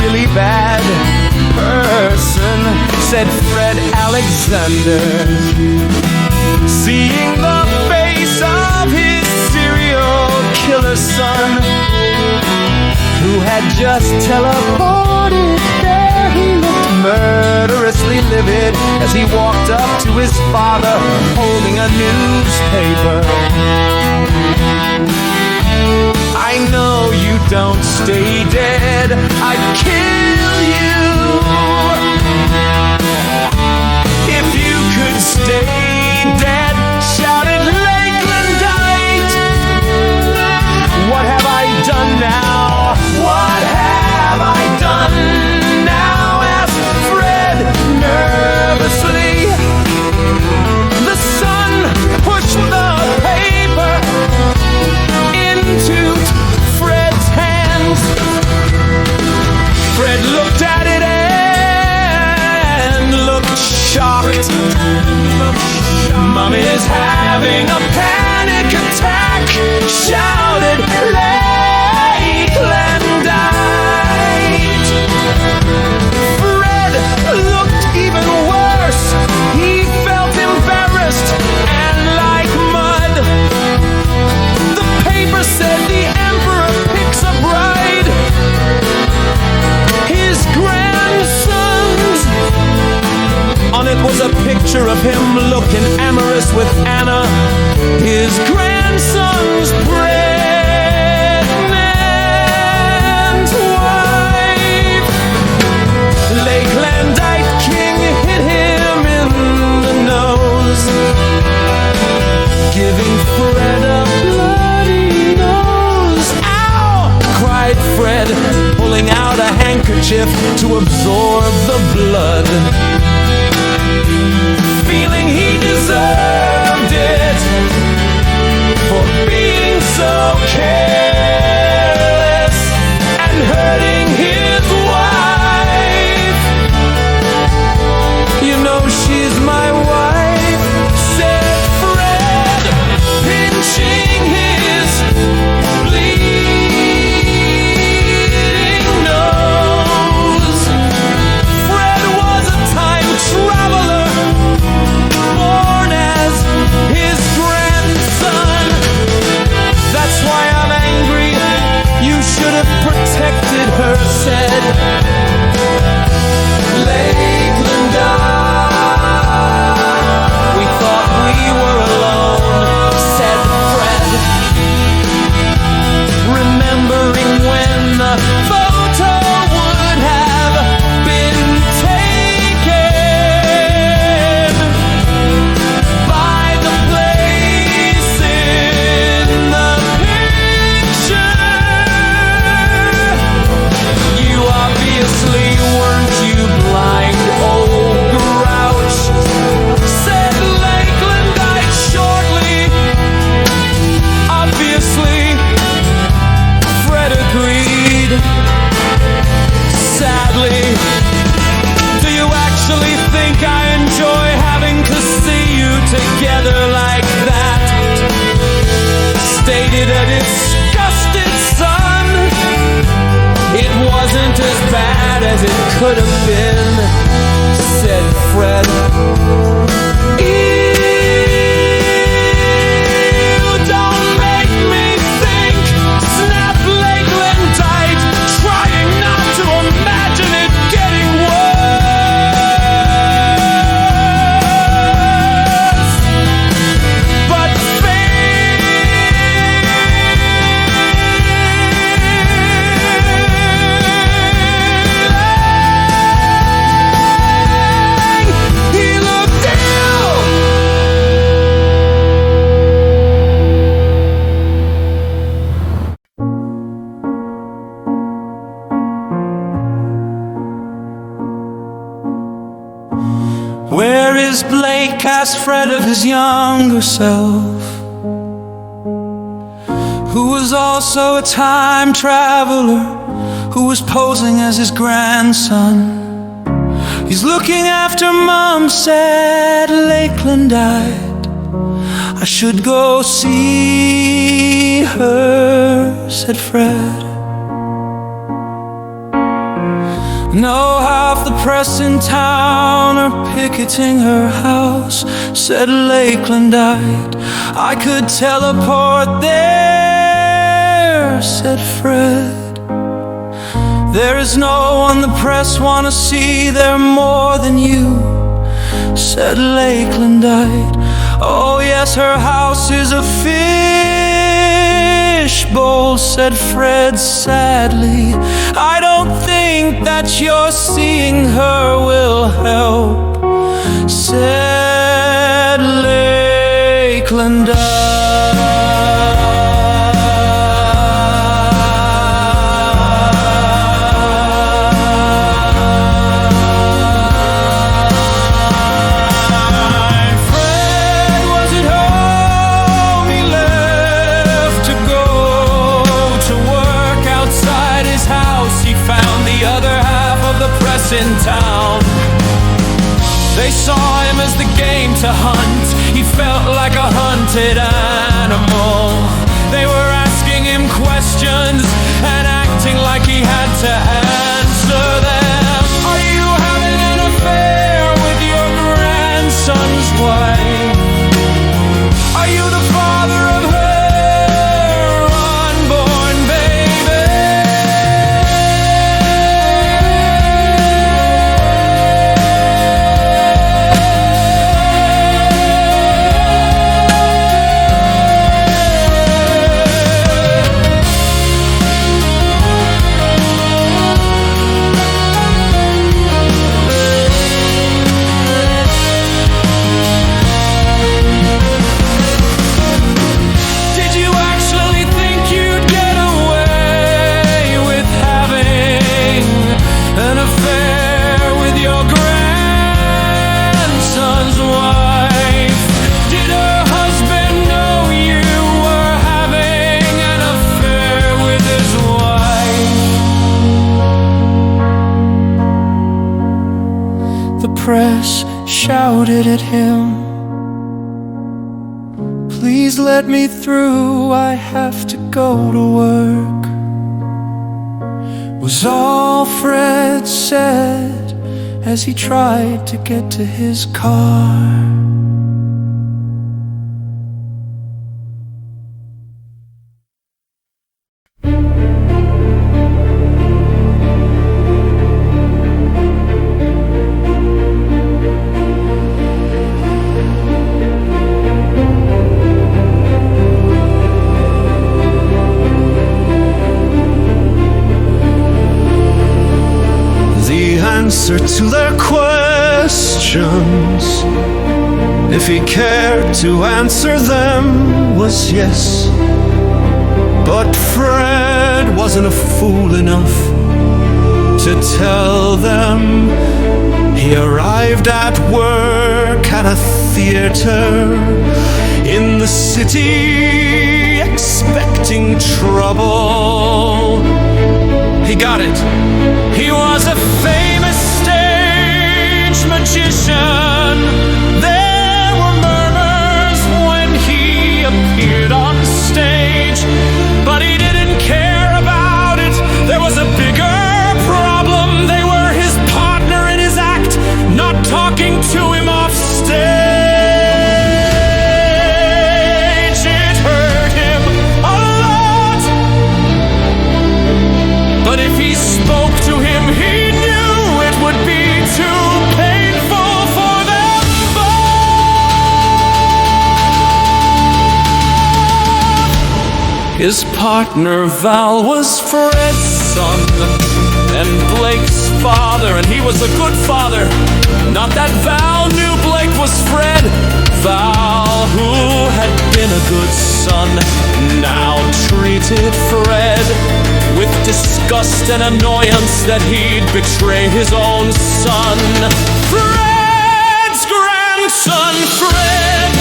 really bad person, said Fred Alexander, seeing the face of his serial killer son, who had just teleported there. He looked murderously livid as he walked up to his father holding a newspaper. I know you don't stay dead, I'd kill you if you could stay dead, shouted Lakelandite. What have I done now? What have I done now? Asked Fred nervously. The sun pushed the paper into Fred's hands. Fred looked at it and looked shocked. Mummy's having a panic attack, shouted Lakelandite. Fred looked even worse. He felt embarrassed and like mud. The paper said the emperor picks a bride. His grandsons. On it was a picture of him looking amorous with Anna, his grandson's pregnant wife. Lakelandite King hit him in the nose, giving Fred a bloody nose. Ow! Cried Fred, pulling out a handkerchief to absorb the blood, feeling he deserved it for being so careless and hurting his wife. You know she's my wife, said Fred, pinching his bleeding nose. Fred was a time traveler, born as his grandson. That's why I'm angry. You should have protected her, said Lakelandite. We thought we were alone, said Fred, remembering when the photo would have been taken by the place in the picture. You obviously weren't, you blind old grouch, said Lakelandite shortly. Obviously, Fred agreed. Sadly, do you actually think I enjoy having to see you together like that? Stated a disgusted son. It wasn't as bad as it could have been, said Fred. Ew, don't make me think, snapped Lakelandite, trying not to imagine it getting worse. But he looked ill. Where is Blake? Asked Fred of his younger self, who was also a time traveler, who was posing as his grandson. He's looking after Mom, said Lakelandite. I should go see her, said Fred. No, half the press in town are picketing her house. Said Lakeland died, I could teleport there, said Fred. There is no one the press wanna see there more than you, said Lakeland died. Oh yes, her house is a fishbowl, said Fred sadly. I don't think that your seeing her will help, said Lakeland died. In town, they saw him as the game to hunt. He felt like a hunted animal. They were asking him questions and acting like he had to answer them. Are you having an affair with your grandson's wife? Are you the father of her unborn baby? Press shouted at him, please let me through, I have to go to work, was all Fred said as he tried to get to his car. Answer to their questions, if he cared to answer them, was yes. But Fred wasn't a fool enough to tell them. He arrived at work at a theater in the city, expecting trouble. He got it. He was a famous stage magician. There were murmurs when he appeared on stage, but he didn't care about it. There was a bigger problem. They were his partner in his act, not talking to him off stage. It hurt him a lot, but if he spoke to him, he knew it would be too painful for them both. His partner Val was Fred's son and Blake's father, and he was a good father. Not that Val knew Blake was Fred. Val, who had been a good son, now treated Fred with disgust and annoyance that he'd betray his own son. Fred's grandson, Fred,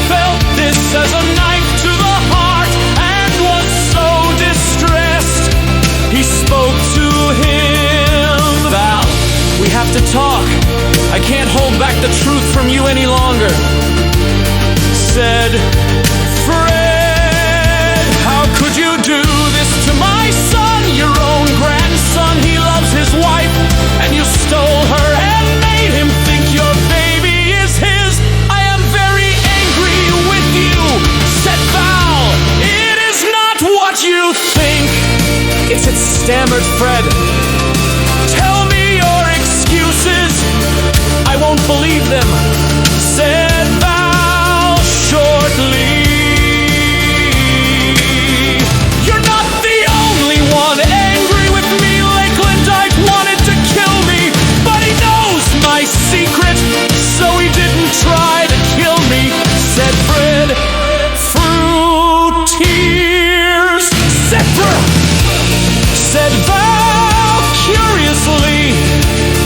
felt this as a knife to the heart and was so distressed. He spoke to him. Val, we have to talk. I can't hold back the truth from you any longer, said Fred. How could you do this to my son, your own grandson? He loves his wife stammered Fred. "Tell me your excuses, I won't believe them," said Val shortly. "You're not the only one angry with me, Lakeland. I've wanted to kill me, but he knows my secret, so he didn't try to kill me," said Fred. "Through tears," said Val curiously.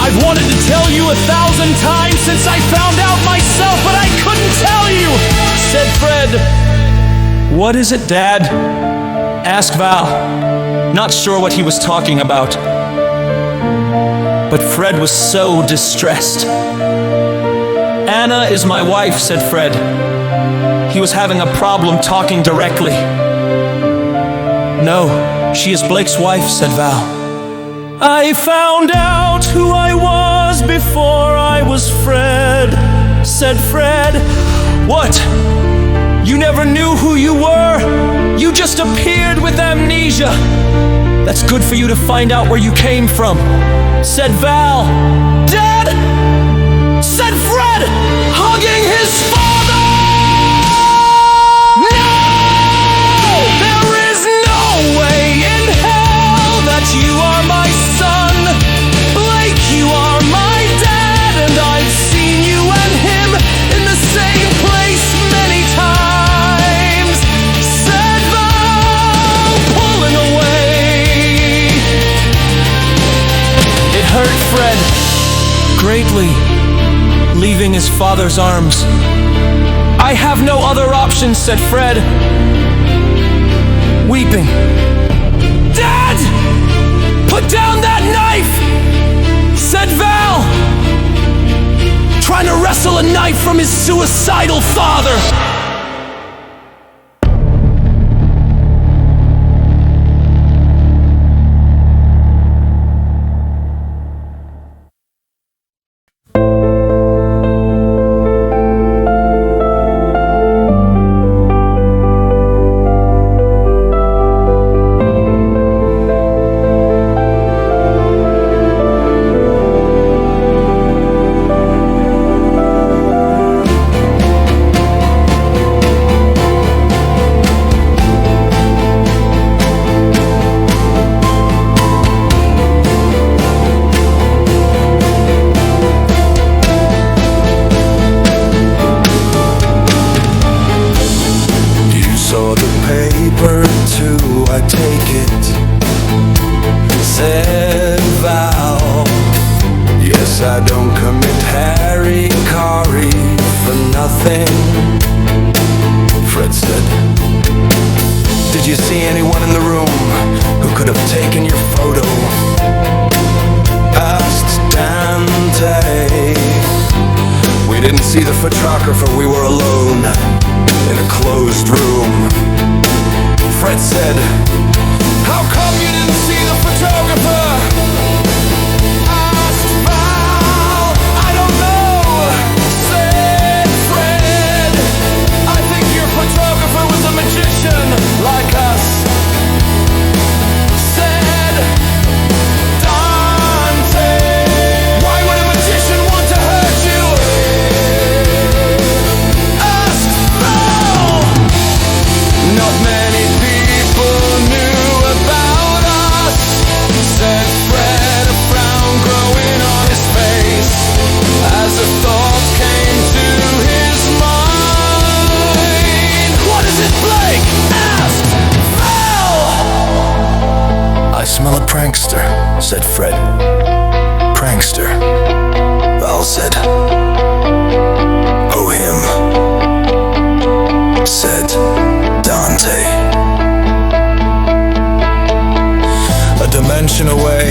"I've wanted to tell you 1,000 times since I found out myself, but I couldn't tell you," said Fred. "What is it, Dad?" asked Val, not sure what he was talking about. But Fred was so distressed. "Anna is my wife," said Fred. He was having a problem talking directly. "No, she is Blake's wife," said Val. "I found out who I was before I was Fred," said Fred. "What? You never knew who you were? You just appeared with amnesia. That's good for you to find out where you came from," said Val. "Dad?" said Fred, hugging his father. "No! There is no way in hell that you are my son. Blake, you are my dad, and I've seen you and him in the same place many times," said Val, pulling away. It hurt Fred greatly, leaving his father's arms. "I have no other option," said Fred, weeping. "Dad! Put down that knife!" said Val, trying to wrestle a knife from his suicidal father. I don't commit harry-carry for nothing, Fred said. Did you see anyone in the room who could have taken your photo? Asked Dante. We didn't see the photographer, we were alone in a closed room. Fred said, how come you didn't see the photographer? Asked Val. I don't know, said Fred. I think your photographer was a magician like us, said Dante. Why would a magician want to hurt you? Asked Val. Not many people knew about us, said Fred, a frown growing on his face as a thought came to his mind. What is it, Blake? Asked Val. I smell a prankster, said Fred. Prankster, Val said. Oh, him, said Dante. A dimension away,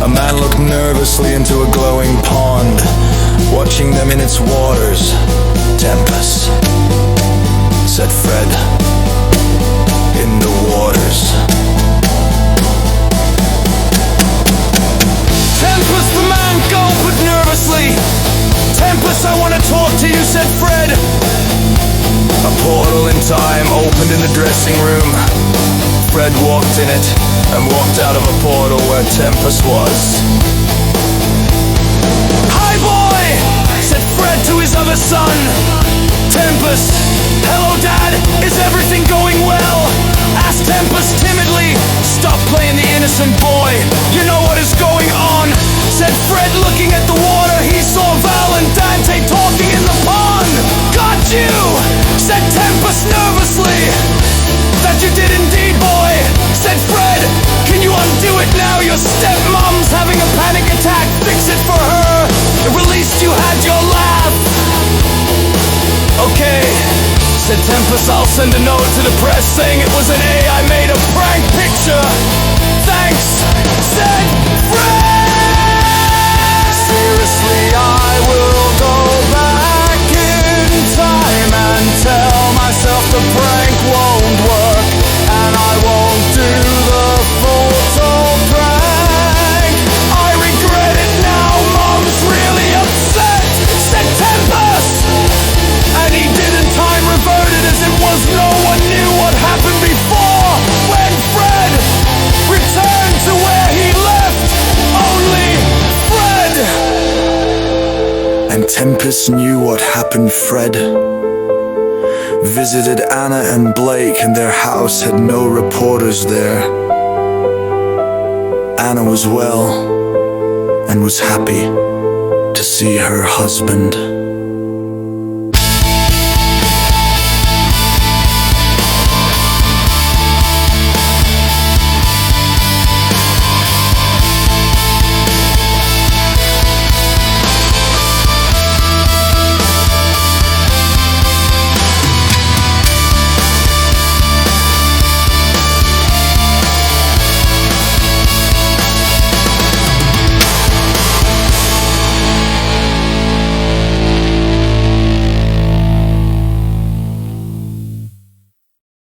a man looked nervously into a glowing pond, watching them in its waters. Tempest, said Fred. In the waters. Tempest, the man gulped nervously. Tempest, I want to talk to you, said Fred. A portal in time opened in the dressing room. Fred walked in it and walked out of a portal where Tempest was. "Hi boy," said Fred to his other son, Tempest. "Hello dad, is everything going well?" asked Tempest timidly. "Stop playing the innocent boy, you know what is going on," said Fred, looking at the water. He saw Val and Dante talking in the pond. "Got you," said Tempest nervously. "That you did indeed, boy," said Fred. "Can you undo it now? Your stepmom's having a panic attack. Fix it for her. At least you had your laugh." "Okay," said Tempest, "I'll send a note to the press saying it was an A. I made a prank picture. Thanks," said Fred. Seriously, I will go back in time and tell myself the prank won't work, and I won't do the photo prank. I regret it now, Mom's really upset, said Tempest. And he did, and time reverted as it was. No one knew what happened before. When Fred returned to where he left, only Fred. And Tempest knew what happened. Fred visited Anna and Blake, and their house had no reporters there. Anna was well and was happy to see her husband.